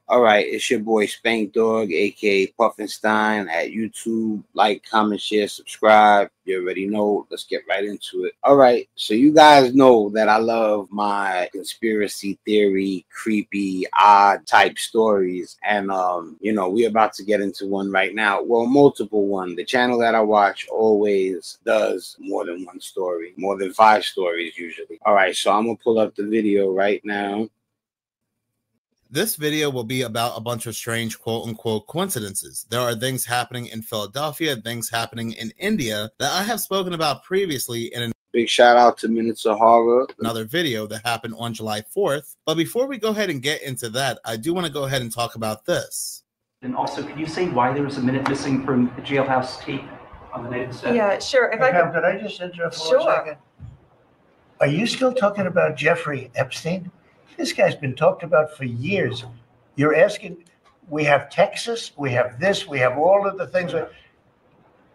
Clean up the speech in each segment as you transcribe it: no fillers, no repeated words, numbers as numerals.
All right, it's your boy Spankdog, aka Puffinstein, at YouTube. Like, comment, share, subscribe. You already know. Let's get right into it. All right, so you guys know that I love my conspiracy theory, creepy, odd type stories, and you know, we're about to get into one right now. Well, multiple one. The channel that I watch always does more than one story, more than 5 stories usually. All right, so I'm gonna pull up the video right now. This video will be about a bunch of strange quote-unquote coincidences. There are things happening in Philadelphia, things happening in India that I have spoken about previously in an Big shout out to Minutes of Horror, another video that happened on July 4th. But before we go ahead and get into that, I do want to go ahead and talk about this. And also, could you say why there was a minute missing from the jailhouse tape on the night of the set? Yeah, sure. If could I just interrupt for 1 second? Are you still talking about Jeffrey Epstein? This guy's been talked about for years. You're asking, we have Texas, we have this, we have all of the things.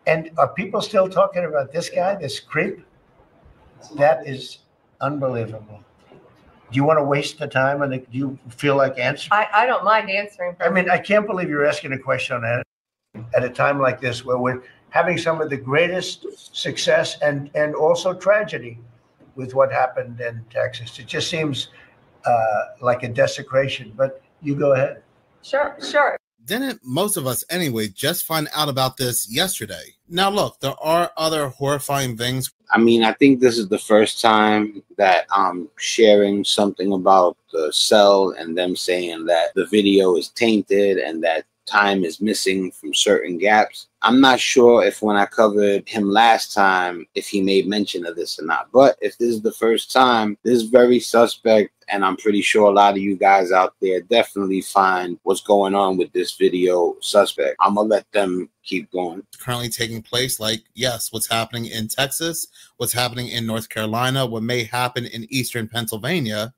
And are people still talking about this guy, this creep? That is unbelievable. Do you want to waste the time, and do you feel like answering? I don't mind answering. I mean, I can't believe you're asking a question on that at a time like this, where we're having some of the greatest success and also tragedy with what happened in Texas. It just seems like a desecration, but you go ahead. Sure. Didn't most of us anyway just find out about this yesterday? Now look, there are other horrifying things. I mean, I think this is the first time that I'm sharing something about the cell and them saying that the video is tainted and that time is missing from certain gaps. I'm not sure if when I covered him last time, if he made mention of this or not. But if this is the first time, this is very suspect. And I'm pretty sure a lot of you guys out there definitely find what's going on with this video suspect. I'm going to let them keep going. Currently taking place, like, yes, what's happening in Texas, what's happening in North Carolina, what may happen in Eastern Pennsylvania.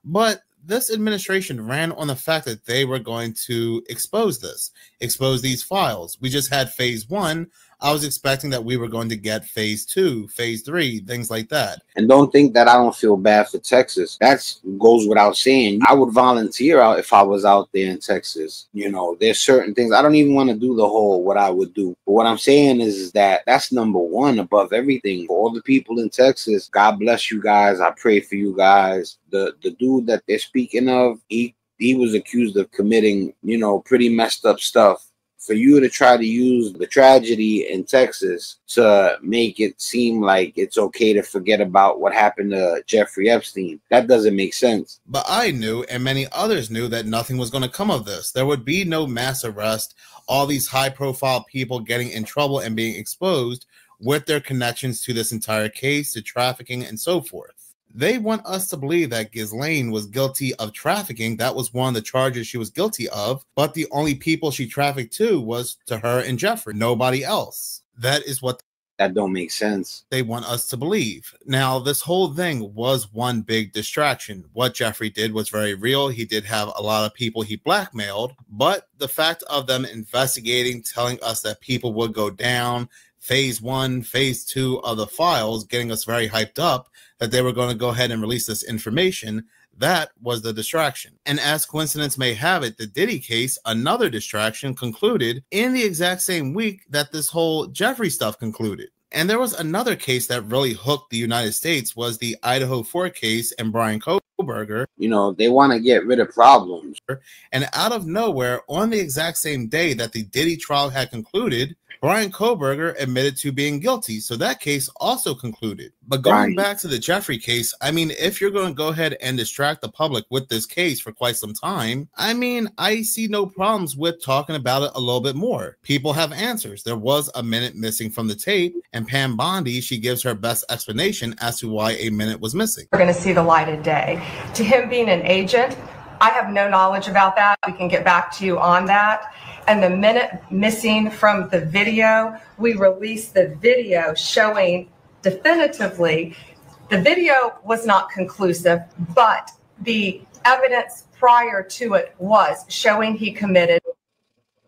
But this administration ran on the fact that they were going to expose these files. We just had phase 1. I was expecting that we were going to get phase 2, phase 3, things like that. And don't think that I don't feel bad for Texas. That goes without saying. I would volunteer out if I was out there in Texas. You know, there's certain things. I don't even want to do the whole what I would do. But what I'm saying is that that's number one above everything. For all the people in Texas, God bless you guys. I pray for you guys. The dude that they're speaking of, he was accused of committing, you know, pretty messed up stuff. For you to try to use the tragedy in Texas to make it seem like it's okay to forget about what happened to Jeffrey Epstein, that doesn't make sense. But I knew, and many others knew, that nothing was going to come of this. There would be no mass arrest, all these high-profile people getting in trouble and being exposed with their connections to this entire case, to trafficking, and so forth. They want us to believe that Ghislaine was guilty of trafficking. That was one of the charges she was guilty of. But the only people she trafficked to was to her and Jeffrey. Nobody else. That is what that don't make sense. They want us to believe. Now, this whole thing was one big distraction. What Jeffrey did was very real. He did have a lot of people he blackmailed. But the fact of them investigating, telling us that people would go down, phase 1, phase 2 of the files, getting us very hyped up that they were going to go ahead and release this information, that was the distraction. And as coincidence may have it, the Diddy case, another distraction, concluded in the exact same week that this whole Jeffrey stuff concluded. And there was another case that really hooked the United States, was the Idaho 4 case and Bryan Kohberger. You know, they want to get rid of problems. And out of nowhere, on the exact same day that the Diddy trial had concluded, Bryan Kohberger admitted to being guilty. So that case also concluded. But going back to the Jeffrey case, I mean, if you're going to go ahead and distract the public with this case for quite some time, I mean, I see no problems with talking about it a little bit more. People have answers. There was a minute missing from the tape, and Pam Bondi, she gives her best explanation as to why a minute was missing. We're going to see the light of day. To him being an agent, I have no knowledge about that. We can get back to you on that. And the minute missing from the video, we released the video showing definitively the video was not conclusive, but the evidence prior to it was showing he committed.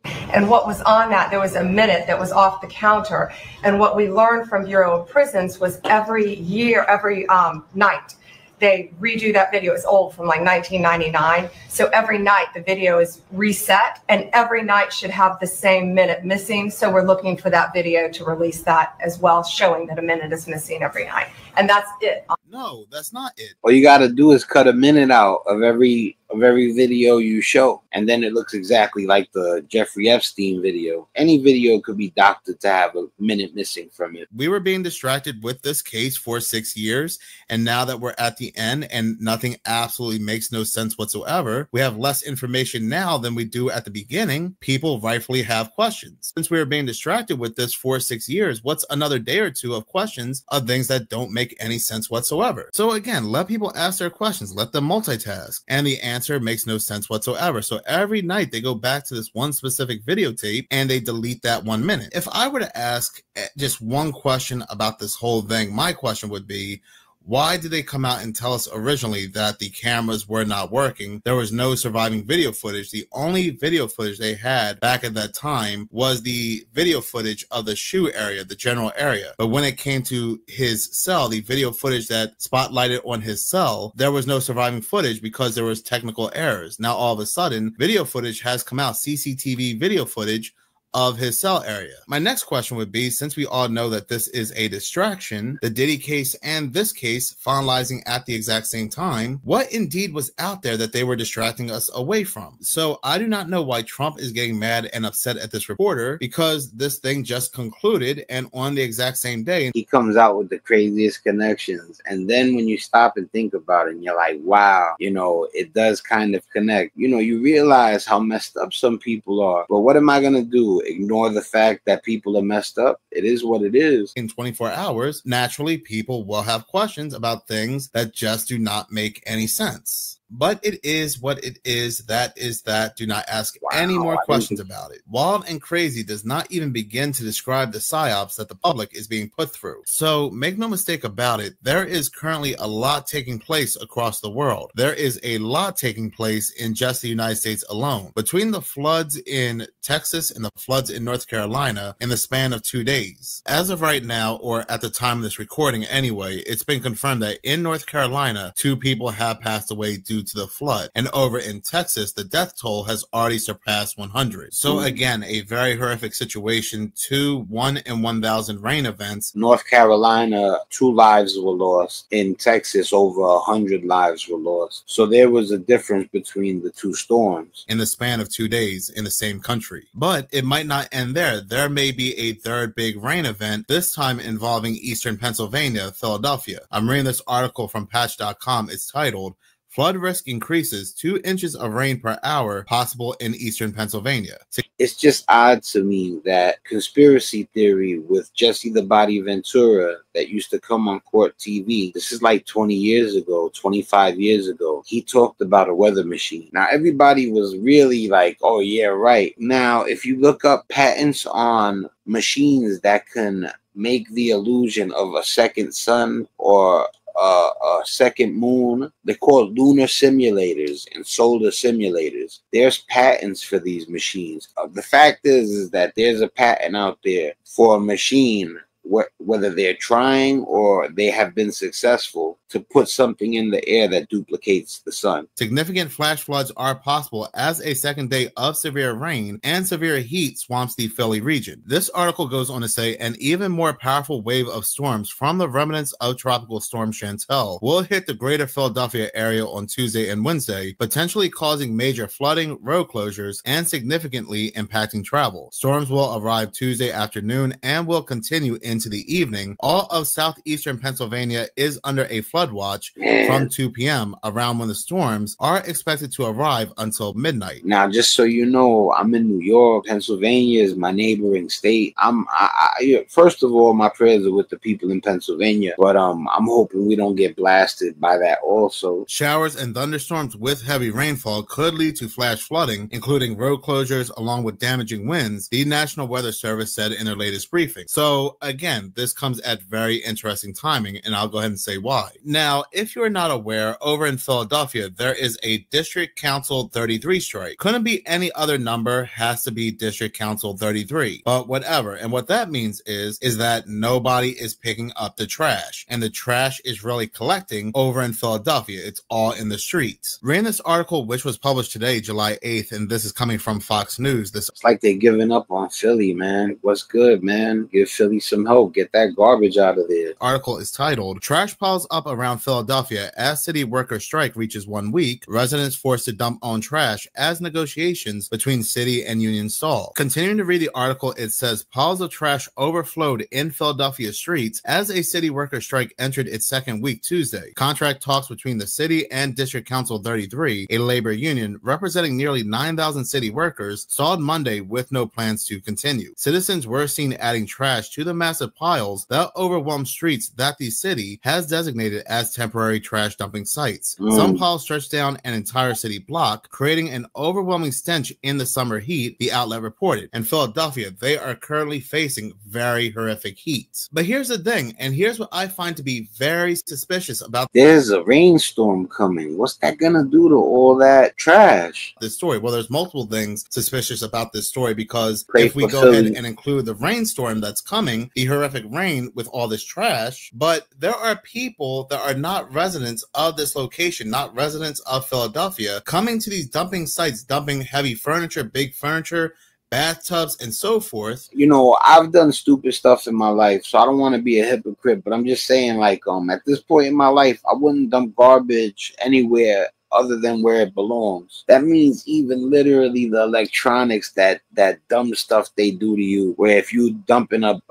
And what was on that, there was a minute that was off the counter. And what we learned from Bureau of Prisons was every year, every night, they redo that video. It's old, from like 1999. So every night the video is reset, and every night should have the same minute missing. So we're looking for that video to release that as well, showing that a minute is missing every night. And that's it. No, that's not it. All you got to do is cut a minute out of every video you show, and then it looks exactly like the Jeffrey Epstein video. Any video could be doctored to have a minute missing from it. We were being distracted with this case for 6 years, and now that we're at the end and nothing absolutely makes no sense whatsoever, we have less information now than we do at the beginning. People rightfully have questions. Since we were being distracted with this for 6 years, what's another day or two of questions of things that don't make any sense whatsoever? So again, let people ask their questions, let them multitask, and the answer makes no sense whatsoever. So every night they go back to this one specific videotape and they delete that 1 minute. If I were to ask just one question about this whole thing, my question would be, why did they come out and tell us originally that the cameras were not working? There was no surviving video footage. The only video footage they had back at that time was the video footage of the shoe area, the general area. But when it came to his cell, the video footage that spotlighted on his cell, there was no surviving footage because there was technical errors. Now, all of a sudden, video footage has come out, CCTV video footage of his cell area. My next question would be, since we all know that this is a distraction, the Diddy case and this case finalizing at the exact same time, what indeed was out there that they were distracting us away from? So I do not know why Trump is getting mad and upset at this reporter, because this thing just concluded, and on the exact same day, he comes out with the craziest connections. And then when you stop and think about it, and you're like, wow, you know, it does kind of connect. You know, you realize how messed up some people are. But what am I going to do? Ignore the fact that people are messed up? It is what it is. In 24 hours, naturally, people will have questions about things that just do not make any sense. But it is what it is. That is that. Do not ask any more questions about it. Wild and crazy does not even begin to describe the psyops that the public is being put through. So make no mistake about it, there is currently a lot taking place across the world. There is a lot taking place in just the United States alone. Between the floods in Texas and the floods in North Carolina in the span of 2 days. As of right now, or at the time of this recording anyway, it's been confirmed that in North Carolina, 2 people have passed away due to the flood, and over in Texas the death toll has already surpassed 100. So again, a very horrific situation. 2 1 in 1,000 rain events. North Carolina, 2 lives were lost. In Texas, over 100 lives were lost. So there was a difference between the 2 storms in the span of 2 days in the same country. But it might not end there. There may be a third big rain event, this time involving eastern Pennsylvania, Philadelphia. I'm reading this article from patch.com. It's titled, "Flood risk increases, 2 inches of rain per hour possible in eastern Pennsylvania." It's just odd to me that conspiracy theory with Jesse the Body Ventura that used to come on court TV. This is like 20 years ago, 25 years ago. He talked about a weather machine. Now, everybody was really like, oh, yeah, right. Now, if you look up patents on machines that can make the illusion of a second sun or a second moon, they're called lunar simulators and solar simulators. There's patents for these machines. The fact is that there's a patent out there for a machine, whether they're trying or they have been successful, to put something in the air that duplicates the sun. Significant flash floods are possible as a second day of severe rain and severe heat swamps the Philly region. This article goes on to say an even more powerful wave of storms from the remnants of Tropical Storm Chantal will hit the greater Philadelphia area on Tuesday and Wednesday, potentially causing major flooding, road closures, and significantly impacting travel. Storms will arrive Tuesday afternoon and will continue into the evening. All of southeastern Pennsylvania is under a flood watch from 2 p.m. around when the storms are expected to arrive until midnight. Now, just so you know, I'm in New York. Pennsylvania is my neighboring state. First of all, my prayers are with the people in Pennsylvania, but I'm hoping we don't get blasted by that also. Showers and thunderstorms with heavy rainfall could lead to flash flooding, including road closures along with damaging winds, the National Weather Service said in their latest briefing. So again, this comes at very interesting timing, and I'll go ahead and say why. Now, if you're not aware, over in Philadelphia, there is a District Council 33 strike. Couldn't be any other number, has to be District Council 33, but whatever. And what that means is that nobody is picking up the trash, and the trash is really collecting over in Philadelphia. It's all in the streets. Reading this article, which was published today, July 8th, and this is coming from Fox News. It's like they're giving up on Philly, man. What's good, man? Give Philly some hope. Get that garbage out of there. Article is titled, Trash Piles Up Around Philadelphia as City Worker Strike Reaches 1 Week, Residents Forced to Dump Own Trash as Negotiations Between City and Union Stall. Continuing to read the article, it says piles of trash overflowed in Philadelphia streets as a city worker strike entered its second week Tuesday. Contract talks between the city and District Council 33, a labor union representing nearly 9,000 city workers, stalled Monday with no plans to continue. Citizens were seen adding trash to the massive piles that overwhelm streets that the city has designated as temporary trash dumping sites. Some piles stretch down an entire city block, creating an overwhelming stench in the summer heat, the outlet reported. In Philadelphia, they are currently facing very horrific heat. But here's the thing, and here's what I find to be very suspicious about There's a rainstorm coming. What's that gonna do to all that trash? this story. Well, there's multiple things suspicious about this story, because Pray if we for go Philly. ahead and include the rainstorm that's coming, the horrific rain with all this trash, but there are people that are not residents of this location, not residents of Philadelphia, coming to these dumping sites, dumping heavy furniture, big furniture, bathtubs, and so forth. You know, I've done stupid stuff in my life, so I don't want to be a hypocrite, but I'm just saying, like, at this point in my life, I wouldn't dump garbage anywhere other than where it belongs. That means even literally the electronics, that dumb stuff they do to you, where if you dumping up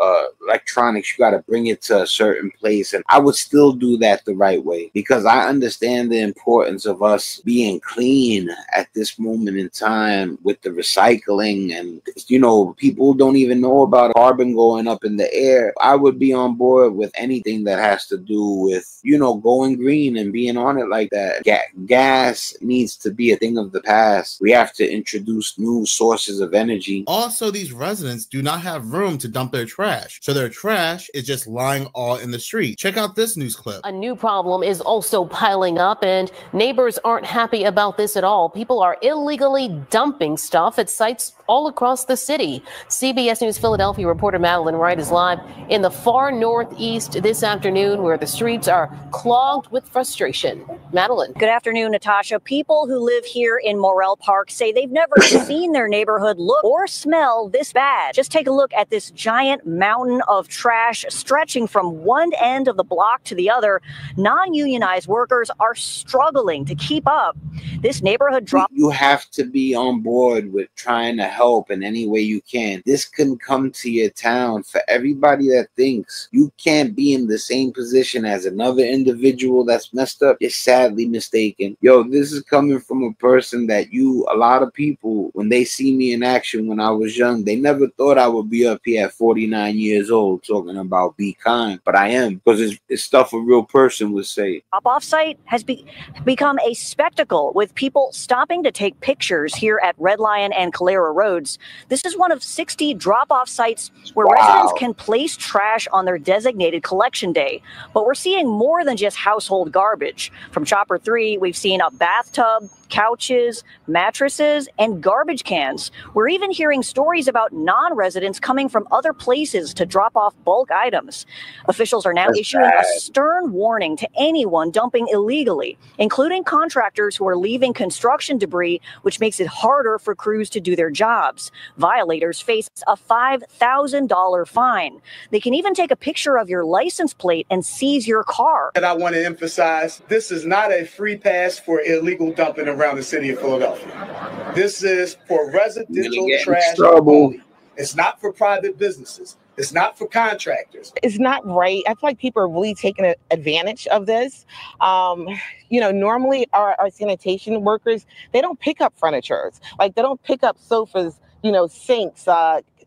electronics, you got to bring it to a certain place. And I would still do that the right way, because I understand the importance of us being clean at this moment in time with the recycling. And, you know, people don't even know about carbon going up in the air. I would be on board with anything that has to do with, you know, going green and being on it like that. Gas needs to be a thing of the past. We have to introduce new sources of energy. Also, these residents do not have room to dump their trash, so their trash is just lying all in the street. Check out this news clip. A new problem is also piling up, and neighbors aren't happy about this at all. People are illegally dumping stuff at sites all across the city. CBS News Philadelphia reporter Madeline Wright is live in the far northeast this afternoon, where the streets are clogged with frustration. Madeline. Good afternoon, Natasha. People who live here in Morrell Park say they've never seen their neighborhood look or smell this bad. Just take a look at this giant mountain of trash stretching from one end of the block to the other. Non-unionized workers are struggling to keep up. This neighborhood drop. You have to be on board with trying to help in any way you can. This can come to your town. For everybody that thinks you can't be in the same position as another individual that's messed up, you're sadly mistaken. Yo, this is coming from a person that a lot of people, when they see me in action when I was young, they never thought I would be up here at 49 years old talking about be kind, but I am, because it's stuff a real person would say. Drop-off site has become a spectacle, with people stopping to take pictures here at Red Lion and Calera Roads. This is one of 60 drop-off sites where residents can place trash on their designated collection day. But we're seeing more than just household garbage. From Chopper 3, we've seen a bathtub, couches, mattresses, and garbage cans. We're even hearing stories about non-residents coming from other places to drop off bulk items. Officials are now issuing a stern warning to anyone dumping illegally, including contractors who are leaving construction debris, which makes it harder for crews to do their jobs. Violators face a $5,000 fine. They can even take a picture of your license plate and seize your car. And I want to emphasize, this is not a free pass for illegal dumping around the city of Philadelphia. This is for residential trash only. It's not for private businesses. It's not for contractors. It's not right. I feel like people are really taking advantage of this. Normally our sanitation workers, they don't pick up furniture. Like, they don't pick up sofas, sinks,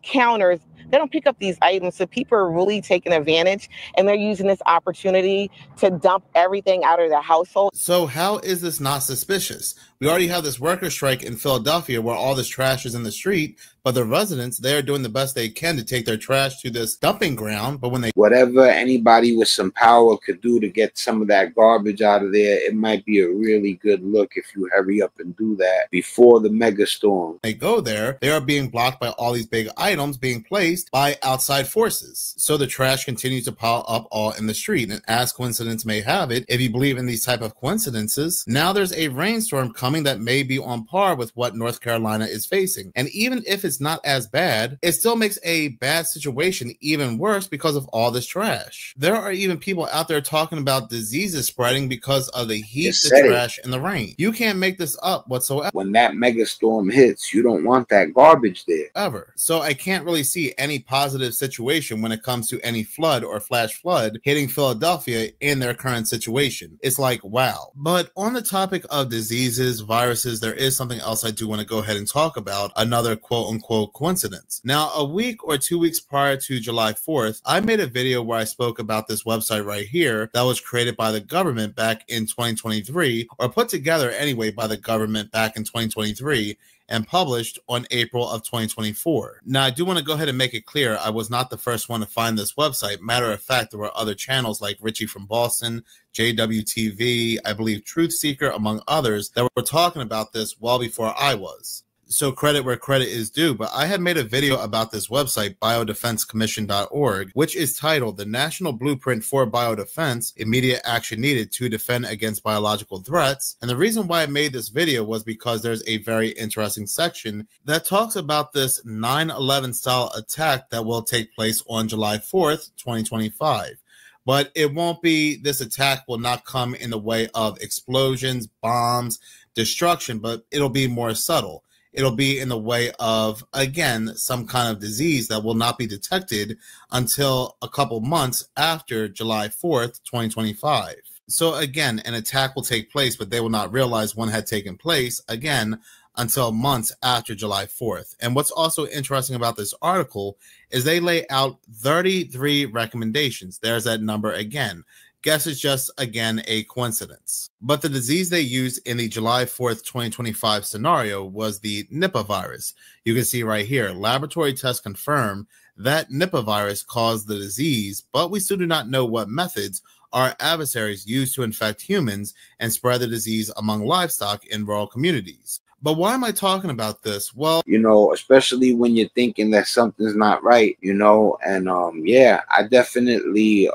counters. They don't pick up these items. So people are really taking advantage, and they're using this opportunity to dump everything out of their household. So how is this not suspicious? We already have this worker strike in Philadelphia where all this trash is in the street. But the residents, they are doing the best they can to take their trash to this dumping ground. But when they whatever anybody with some power could do to get some of that garbage out of there, it might be a really good look if you hurry up and do that before the mega storm. They go there, they are being blocked by all these big items being placed by outside forces. So the trash continues to pile up all in the street. And as coincidence may have it, if you believe in these type of coincidences, now there's a rainstorm coming that may be on par with what North Carolina is facing. And even if it's not as bad, it still makes a bad situation even worse because of all this trash. There are even people out there talking about diseases spreading because of the heat, the trash, and the rain. You can't make this up whatsoever. When that mega storm hits, you don't want that garbage there. Ever. So I can't really see any positive situation when it comes to any flood or flash flood hitting Philadelphia in their current situation. It's like, wow. But on the topic of diseases, viruses, there is something else I do want to go ahead and talk about, another quote-unquote coincidence. Now, a week or 2 weeks prior to July 4th, I made a video where I spoke about this website right here that was created by the government back in 2023, or put together anyway by the government back in 2023, and published on April of 2024. Now, I do want to go ahead and make it clear, I was not the first one to find this website. Matter of fact, there were other channels like Richie from Boston, JWTV, I believe Truth Seeker, among others, that were talking about this well before I was. So credit where credit is due, but I had made a video about this website, biodefensecommission.org, which is titled The National Blueprint for Biodefense, Immediate Action Needed to Defend Against Biological Threats. And the reason why I made this video was because there's a very interesting section that talks about this 9/11 style attack that will take place on July 4th, 2025. But it won't be, this attack will not come in the way of explosions, bombs, destruction, but it'll be more subtle. It'll be in the way of, again, some kind of disease that will not be detected until a couple months after July 4th, 2025. So again, an attack will take place, but they will not realize one had taken place, again, until months after July 4th. And what's also interesting about this article is they lay out 33 recommendations. There's that number again. Guess it's just, again, a coincidence. But the disease they used in the July 4th, 2025 scenario was the Nipah virus. You can see right here, laboratory tests confirm that Nipah virus caused the disease, but we still do not know what methods our adversaries used to infect humans and spread the disease among livestock in rural communities. But why am I talking about this? Well, you know, especially when you're thinking that something's not right, you know, and yeah, I definitely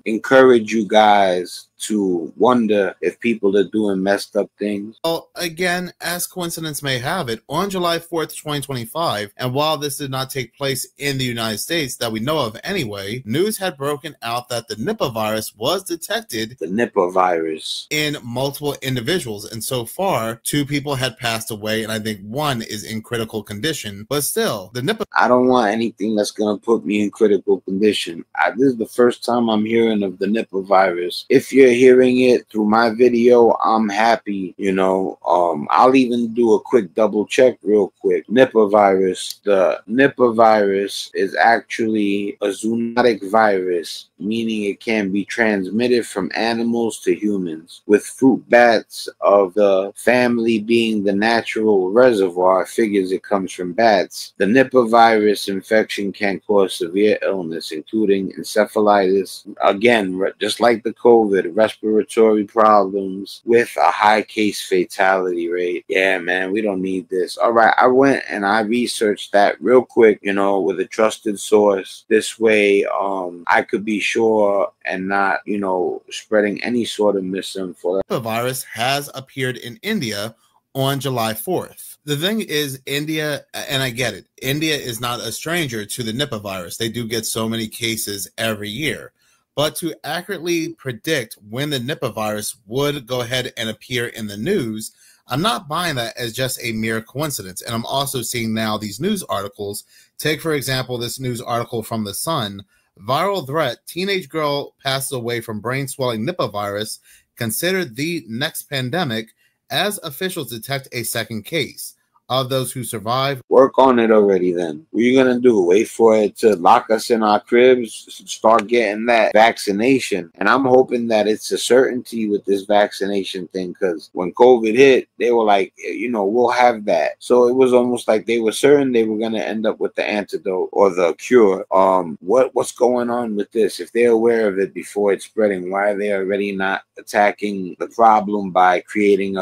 encourage you guys to wonder if people are doing messed up things. Well, again, as coincidence may have it, on July 4th, 2025, and while this did not take place in the United States that we know of anyway, news had broken out that the Nipah virus was detected. The Nipah virus. In multiple individuals. And so far, 2 people had passed away, and I think 1 is in critical condition. But still, the Nipah... I don't want anything that's going to put me in critical condition. This is the first time I'm hearing of the Nipah virus. If you're hearing it through my video, I'm happy, you know. I'll even do a quick double check real quick. Nipah virus. The Nipah virus is actually a zoonotic virus, meaning it can be transmitted from animals to humans, with fruit bats of the family being the natural reservoir. Figures it comes from bats. The Nipah virus infection can cause severe illness, including encephalitis, again, just like the COVID, respiratory problems, with a high case fatality rate. Yeah, man, we don't need this. All right, I went and I researched that real quick, you know, with a trusted source. This way, I could be sure and not, you know, spreading any sort of misinformation. The virus has appeared in India on July 4th. The thing is, India, and I get it, India is not a stranger to the Nipah virus. They do get so many cases every year. But to accurately predict when the Nipah virus would go ahead and appear in the news, I'm not buying that as just a mere coincidence. And I'm also seeing now these news articles. Take, for example, this news article from The Sun. Viral threat, teenage girl passes away from brain swelling Nipah virus, considered the next pandemic as officials detect a second case. of those who survive. Work on it already then. What are you going to do? Wait for it to lock us in our cribs? Start getting that vaccination. And I'm hoping that it's a certainty with this vaccination thing, because when COVID hit, they were like, you know, we'll have that. So it was almost like they were certain they were going to end up with the antidote or the cure. What's going on with this? If they're aware of it before it's spreading, why are they already not attacking the problem by creating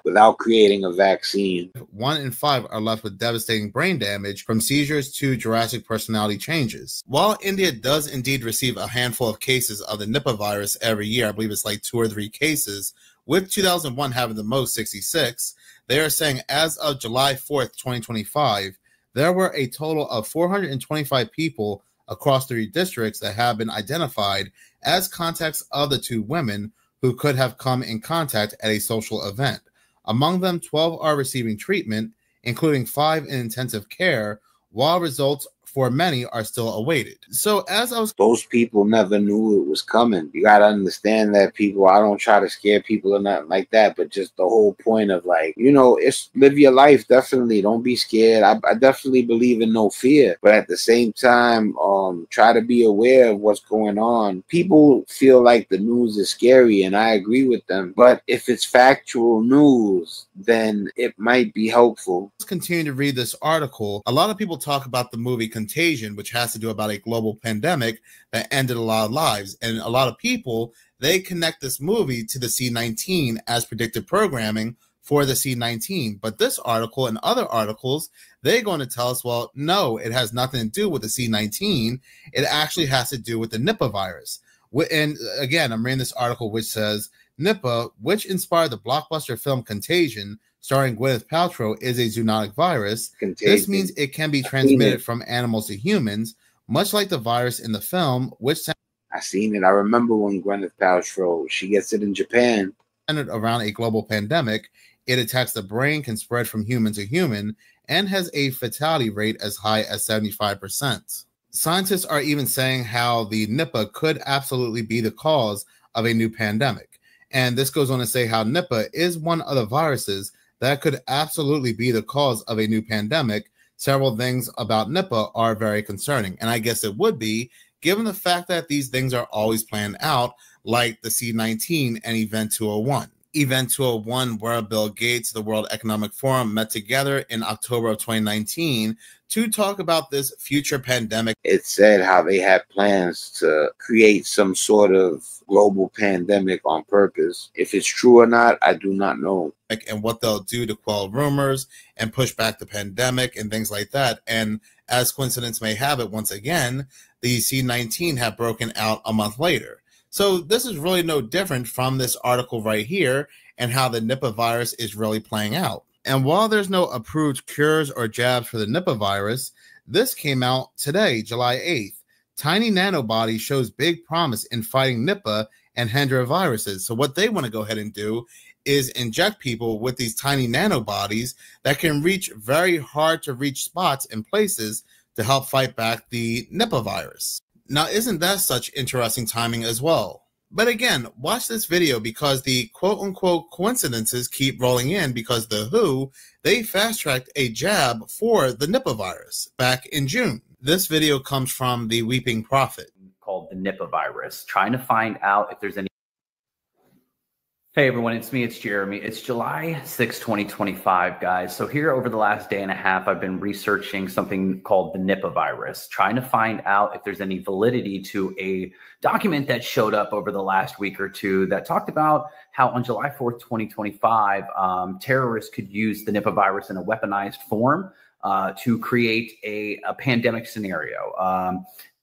without creating a vaccine? 1 in 5 are left with devastating brain damage from seizures to Jurassic personality changes. While India does indeed receive a handful of cases of the Nipah virus every year, I believe it's like 2 or 3 cases, with 2001 having the most, 66, they are saying as of July 4th, 2025, there were a total of 425 people across 3 districts that have been identified as contacts of the 2 women who could have come in contact at a social event. Among them, 12 are receiving treatment, including 5 in intensive care, while results for many are still awaited. So as I was... Those people never knew it was coming. You got to understand that, people. I don't try to scare people or nothing like that, but just the whole point of, like, you know, it's live your life. Definitely don't be scared. I definitely believe in no fear, but at the same time, try to be aware of what's going on. People feel like the news is scary, and I agree with them, but if it's factual news, then it might be helpful. Let's continue to read this article. A lot of people talk about the movie Contagion, which has to do about a global pandemic that ended a lot of lives, and a lot of people, they connect this movie to the C-19 as predictive programming for the C-19. But this article and other articles, they're going to tell us, well, no, it has nothing to do with the C-19. It actually has to do with the Nipah virus. And again, I'm reading this article which says Nipah, which inspired the blockbuster film Contagion, starring Gwyneth Paltrow, is a zoonotic virus. Contagion. This means it can be transmitted from animals to humans, much like the virus in the film, which I seen it. I remember when Gwyneth Paltrow, she gets it in Japan. Centered around a global pandemic. It attacks the brain, can spread from human to human, and has a fatality rate as high as 75%. Scientists are even saying how the Nipah could absolutely be the cause of a new pandemic. And this goes on to say how Nipah is one of the viruses that could absolutely be the cause of a new pandemic. Several things about Nipah are very concerning, and I guess it would be, given the fact that these things are always planned out, like the C-19 and Event 201. Event 201, where Bill Gates, the World Economic Forum, met together in October of 2019 to talk about this future pandemic. It said how they had plans to create some sort of global pandemic on purpose. If it's true or not, I do not know. And what they'll do to quell rumors and push back the pandemic and things like that. And as coincidence may have it, once again, the C-19 have broken out a month later. So this is really no different from this article right here and how the Nipah virus is really playing out. And while there's no approved cures or jabs for the Nipah virus, this came out today, July 8th. Tiny nanobody shows big promise in fighting Nipah and Hendra viruses. So what they want to go ahead and do is inject people with these tiny nanobodies that can reach very hard to reach spots and places to help fight back the Nipah virus. Now, isn't that such interesting timing as well? But again, watch this video because the quote-unquote coincidences keep rolling in, because the WHO, they fast-tracked a jab for the Nipah virus back in June. This video comes from the Weeping Prophet. Called the Nipah virus, trying to find out if there's any... Hey everyone, it's me, it's Jeremy. It's July 6, 2025, guys. So here over the last day and a half, I've been researching something called the Nipah virus, trying to find out if there's any validity to a document that showed up over the last week or two that talked about how on July 4th, 2025, terrorists could use the Nipah virus in a weaponized form to create a pandemic scenario.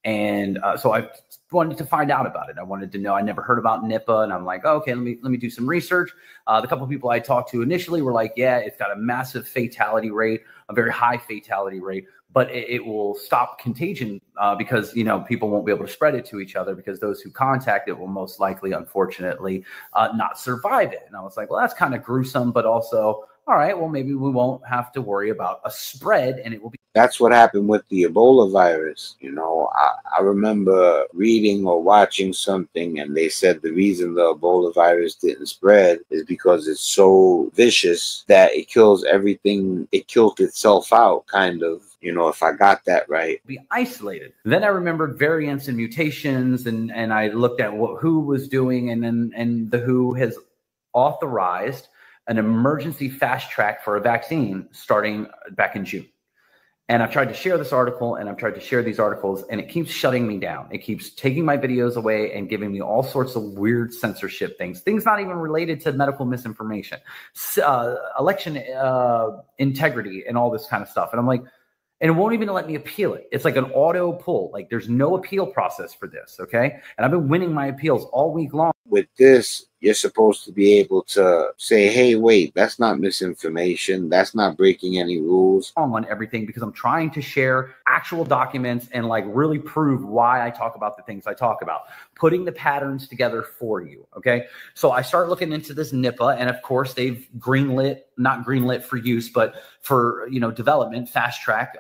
So I wanted to find out about it. I wanted to know. I never heard about Nipah, and I'm like, oh, okay, let me do some research. The couple of people I talked to initially were like, yeah, it's got a massive fatality rate, a very high fatality rate, but it will stop contagion because, you know, people won't be able to spread it to each other because those who contact it will most likely, unfortunately, not survive it. And I was like, well, that's kind of gruesome, but also, all right, well, maybe we won't have to worry about a spread and it will be. That's what happened with the Ebola virus. You know, I remember reading or watching something and they said the reason the Ebola virus didn't spread is because it's so vicious that it kills everything. It killed itself out, kind of. You know, if I got that right. Be isolated. Then I remembered variants and mutations, and I looked at what WHO was doing, and the WHO has authorized an emergency fast track for a vaccine starting back in June. And I've tried to share this article, and I've tried to share these articles, and it keeps shutting me down. It keeps taking my videos away and giving me all sorts of weird censorship things not even related to medical misinformation, election integrity, and all this kind of stuff. And I'm like, and it won't even let me appeal it. It's like an auto pull. Like there's no appeal process for this, okay? And I've been winning my appeals all week long. With this, you're supposed to be able to say, hey, wait, that's not misinformation. That's not breaking any rules. On everything, because I'm trying to share actual documents and like really prove why I talk about the things I talk about, putting the patterns together for you, okay? So I start looking into this NIPA, and of course they've not greenlit for use, but for, you know, development, fast track.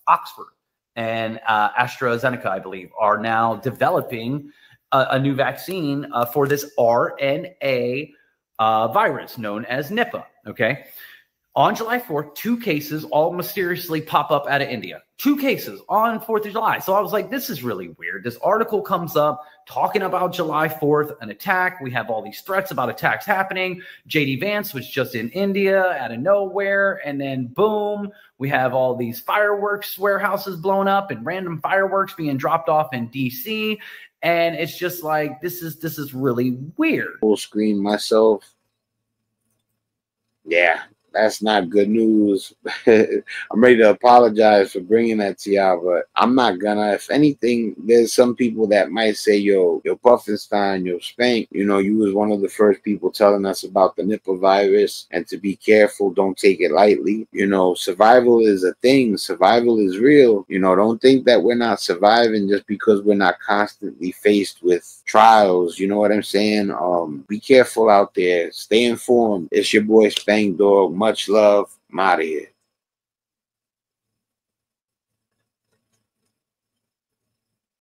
Oxford and AstraZeneca, I believe, are now developing a new vaccine for this RNA virus known as Nipah. Okay. On July 4th, 2 cases all mysteriously pop up out of India. 2 cases on 4th of July. So I was like, this is really weird. This article comes up talking about July 4th, an attack. We have all these threats about attacks happening. JD Vance was just in India out of nowhere. And then boom, we have all these fireworks warehouses blown up and random fireworks being dropped off in DC. And it's just like, this is really weird. Full screen myself. Yeah. That's not good news. I'm ready to apologize for bringing that to y'all, but I'm not gonna. If anything, there's some people that might say, yo, Pufferstein, yo, Spank, you know, you was one of the first people telling us about the Nipah virus and to be careful, don't take it lightly. You know, survival is a thing. Survival is real. You know, don't think that we're not surviving just because we're not constantly faced with trials. You know what I'm saying? Be careful out there. Stay informed. It's your boy Spankdog. Much love. I'm out of here.